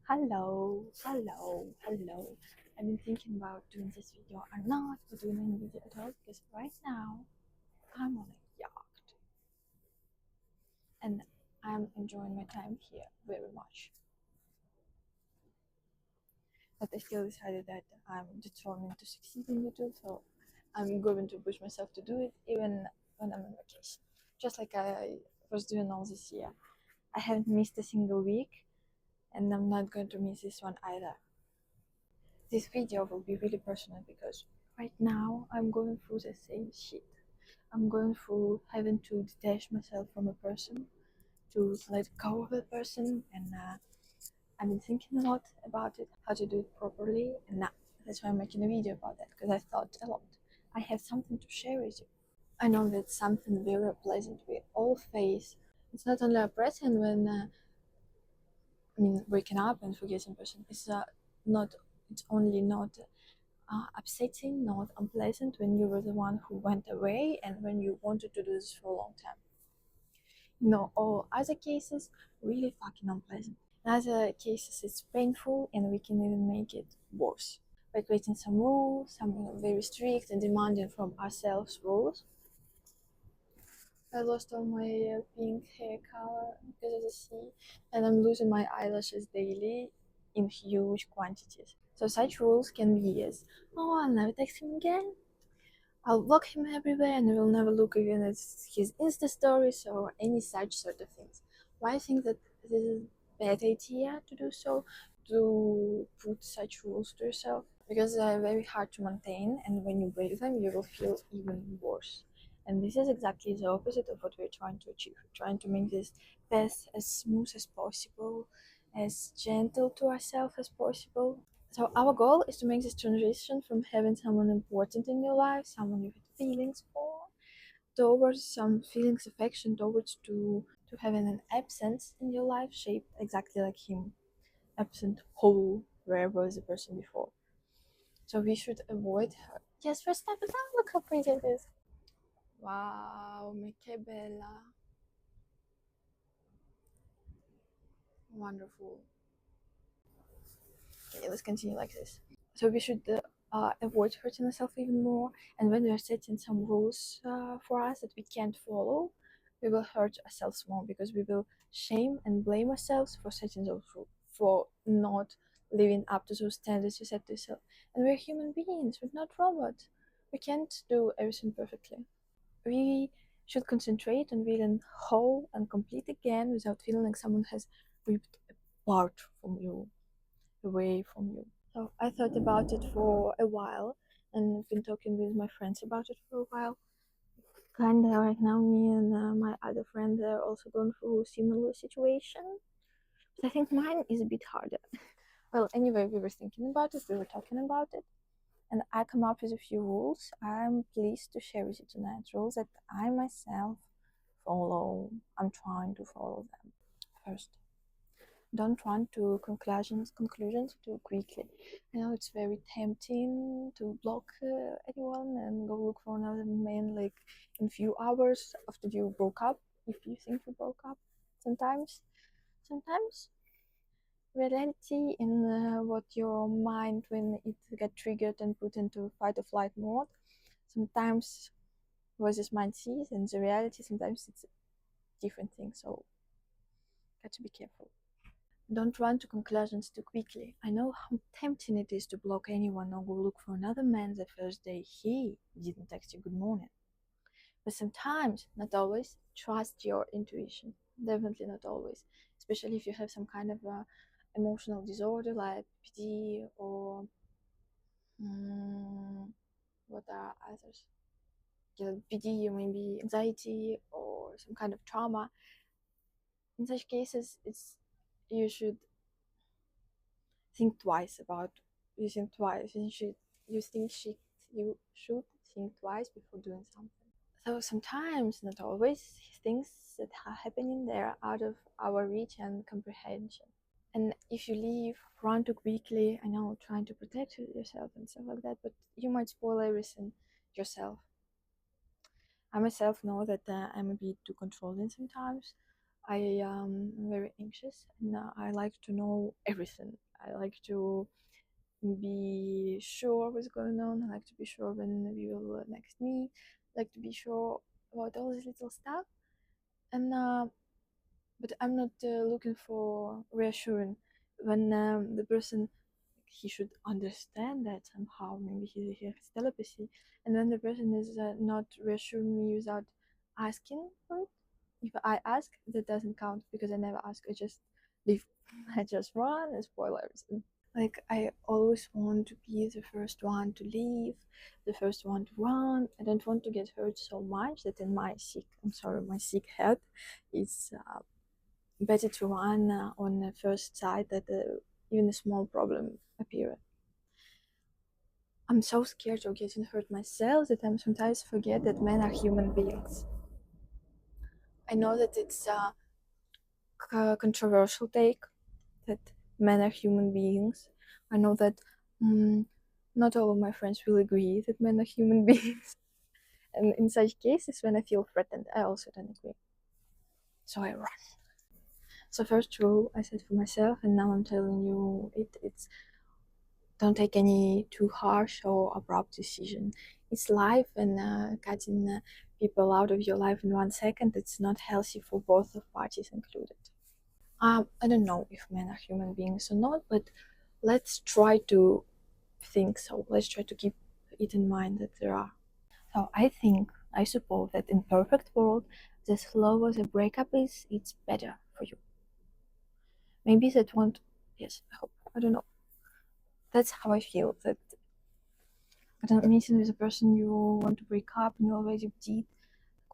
Hello. I've been thinking about doing this video or not, or doing any video at all, because right now I'm on a yacht and I'm enjoying my time here very much. But I still decided that I'm determined to succeed in YouTube, so I'm going to push myself to do it even when I'm on vacation. Just like I was doing all this year. I haven't missed a single week, and I'm not going to miss this one either. This video will be really personal because right now I'm going through the same shit. I'm going through having to detach myself from a person, to let go of a person, and I've been thinking a lot about it, how to do it properly, and that's why I'm making a video about that, because I thought a lot. I have something to share with you. I know that's something very pleasant we all face. It's not only a present when waking up and forgetting person. It's only not upsetting, not unpleasant when you were the one who went away and when you wanted to do this for a long time. No, all other cases really fucking unpleasant. In other cases, it's painful, and we can even make it worse by creating some rules, some very strict and demanding from ourselves rules. I lost all my pink hair color because of the sea, and I'm losing my eyelashes daily in huge quantities. So such rules can be as, oh, I'll never text him again. I'll block him everywhere and we'll never look again at his Insta stories or any such sort of things. Why I think that this is a bad idea to do so, to put such rules to yourself, because they're very hard to maintain, and when you break them, you will feel even worse. And this is exactly the opposite of what we're trying to achieve. We're trying to make this path as smooth as possible, as gentle to ourselves as possible. So our goal is to make this transition from having someone important in your life, someone you have feelings for, towards some feelings affection, towards to having an absence in your life shaped exactly like him, absent whole where was the person before. So we should avoid her. Yes, first step is out. Look how pretty it is. Wow, ma che bella. Wonderful. Okay, let's continue like this. So we should avoid hurting ourselves even more. And when we are setting some rules for us that we can't follow, we will hurt ourselves more, because we will shame and blame ourselves for setting those rules, for not living up to those standards you set to yourself. And we're human beings, we're not robots. We can't do everything perfectly. We should concentrate on feeling whole and complete again without feeling like someone has ripped a part from you, away from you. So I thought about it for a while, and I've been talking with my friends about it for a while. Kinda right now, me and my other friend are also going through a similar situation. But I think mine is a bit harder. Well, anyway, we were thinking about it, we were talking about it, and I come up with a few rules I'm pleased to share with you tonight. Rules that I myself follow. I'm trying to follow them. First, don't run to conclusions too quickly. I know it's very tempting to block anyone and go look for another man like in few hours after you broke up, if you think you broke up. Sometimes reality in what your mind, when it get triggered and put into fight or flight mode, sometimes what this mind sees and the reality, sometimes it's a different thing. So got to be careful. Don't run to conclusions too quickly. I know how tempting it is to block anyone or go look for another man the first day he didn't text you good morning. But sometimes, not always, trust your intuition. Definitely not always. Especially if you have some kind of emotional disorder like PD or what are others? Yeah, PD or maybe anxiety or some kind of trauma. In such cases, you should think twice about you think twice you should you think she you should think twice before doing something. So sometimes, not always, things that are happening there are out of our reach and comprehension. And if you leave, run too quickly, I know, trying to protect yourself and stuff like that, but you might spoil everything yourself. I myself know that I'm a bit too controlling sometimes. I am very anxious, and I like to know everything. I like to be sure what's going on. I like to be sure when you will next meet. I like to be sure about all this little stuff. And but I'm not looking for reassurance when the person, he should understand that somehow. Maybe he has telepathy, and when the person is not reassuring me without asking for it. If I ask, that doesn't count because I never ask. I just leave. I just run and spoil everything. Like, I always want to be the first one to leave, the first one to run. I don't want to get hurt so much that in my sick head, it's better to run on the first sight that even a small problem appear. I'm so scared of getting hurt myself that I sometimes forget that men are human beings. I know that it's a controversial take, that men are human beings. I know that not all of my friends will agree that men are human beings. And in such cases, when I feel threatened, I also don't agree. So I run. So first rule I set for myself, and now I'm telling you it's don't take any too harsh or abrupt decision. It's life, and cutting people out of your life in 1 second, it's not healthy for both of parties included. I don't know if men are human beings or not, but let's try to think so. Let's try to keep it in mind that there are. So I suppose that in perfect world, the slower the breakup is, it's better for you. Maybe that won't. Yes, I hope. I don't know. That's how I feel. That I don't meeting with a person you want to break up, and you already did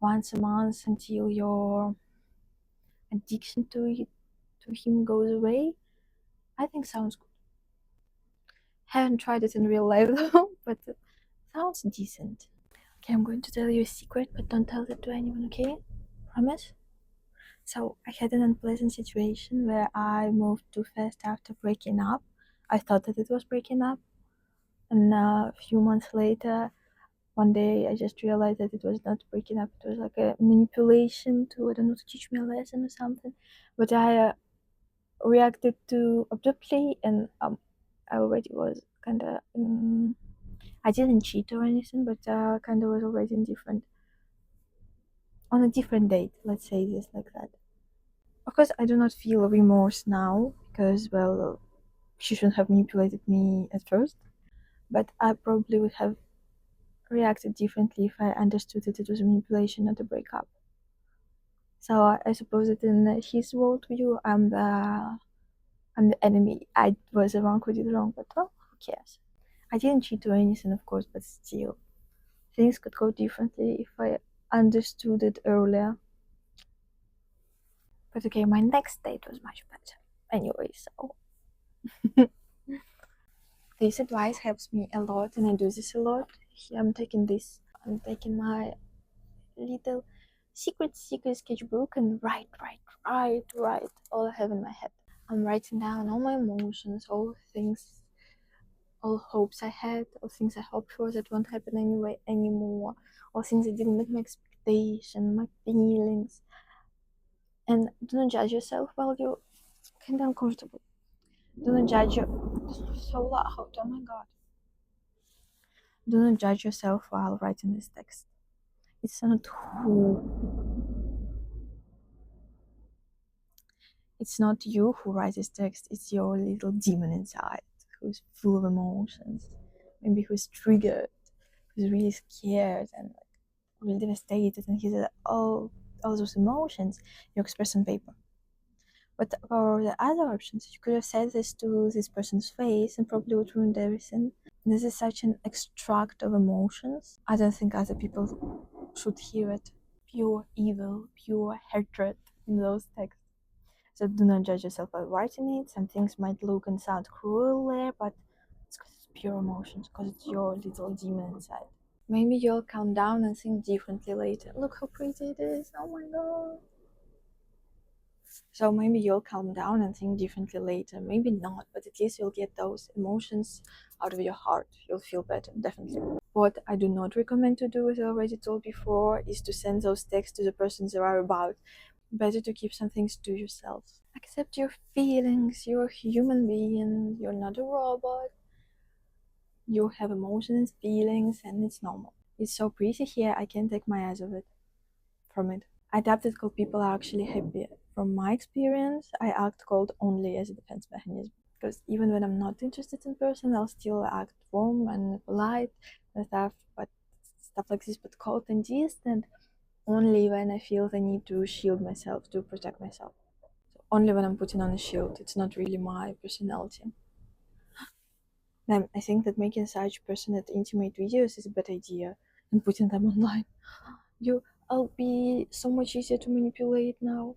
once a month until your addiction to him goes away. I think sounds good. Haven't tried it in real life though, but it sounds decent. Okay, I'm going to tell you a secret, but don't tell it to anyone, okay? Promise? So, I had an unpleasant situation where I moved too fast after breaking up. I thought that it was breaking up, and a few months later, one day I just realized that it was not breaking up. It was like a manipulation to, I don't know, to teach me a lesson or something. But I reacted too abruptly, and I already was kind of. I didn't cheat or anything, but kind of was already on a different date. Let's say this like that. Of course, I do not feel remorse now because, well, she shouldn't have manipulated me at first. But I probably would have reacted differently if I understood that it was manipulation, not a breakup. So I suppose that in his worldview, I'm the enemy. I was the one who did wrong, but well, who cares? I didn't cheat or anything, of course, but still, things could go differently if I understood it earlier. But okay, my next date was much better. Anyway, so this advice helps me a lot, and I do this a lot. I'm taking my little secret sketchbook and write all I have in my head. I'm writing down all my emotions, all things, all hopes I had, all things I hoped for that won't happen anyway anymore, all things that didn't meet my expectation, my feelings. And do not judge yourself while you're kind of uncomfortable. Do not judge your so loud. Oh my god. Do not judge yourself while writing this text. It's not you who writes this text, it's your little demon inside who's full of emotions, maybe who's triggered, who's really scared and like really devastated, and he's all those emotions you express on paper. But for the other options, you could have said this to this person's face and probably would ruin everything. This is such an extract of emotions. I don't think other people should hear it. Pure evil, pure hatred in those texts. So do not judge yourself by writing it. Some things might look and sound cruel there, but it's because it's pure emotions, because it's your little demon inside. Maybe you'll calm down and think differently later. Look how pretty it is. Oh my god. So maybe you'll calm down and think differently later. Maybe not, but at least you'll get those emotions out of your heart. You'll feel better, definitely. What I do not recommend to do, as I already told before, is to send those texts to the persons they are about. Better to keep some things to yourself. Accept your feelings. You're a human being. You're not a robot. You have emotions, feelings, and it's normal. It's so pretty here, I can't take my eyes off it from it. I adapted cold people are actually happy. From my experience, I act cold only as a defense mechanism. Because even when I'm not interested in person, I'll still act warm and polite and stuff like this. But cold and distant only when I feel the need to shield myself, to protect myself. So only when I'm putting on a shield. It's not really my personality. I think that making such personal intimate videos is a bad idea and putting them online. I'll be so much easier to manipulate now.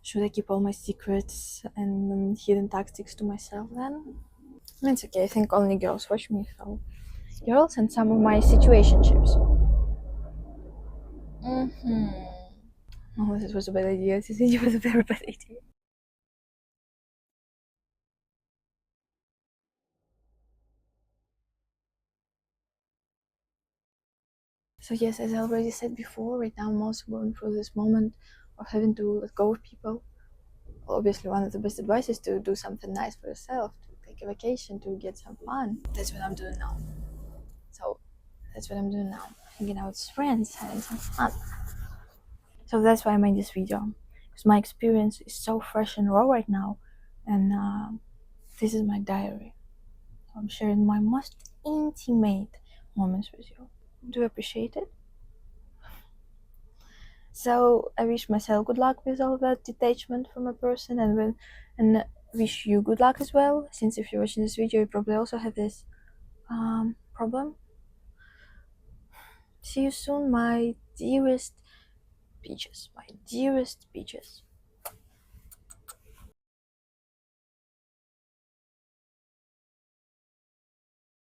Should I keep all my secrets and hidden tactics to myself then? It's okay, I think only girls watch me, so girls and some of my situationships. Oh, this was a bad idea. This video was a very bad idea. So yes, as I already said before, right now I'm also going through this moment of having to let go of people. Obviously, one of the best advice is to do something nice for yourself, to take a vacation, to get some fun. That's what I'm doing now. So that's what I'm doing now, hanging out with friends, having some fun. So that's why I made this video, because my experience is so fresh and raw right now, and this is my diary. So I'm sharing my most intimate moments with you. Do you appreciate it? So I wish myself good luck with all that detachment from a person, and wish you good luck as well. Since if you're watching this video, you probably also have this problem. See you soon, my dearest peaches, my dearest peaches.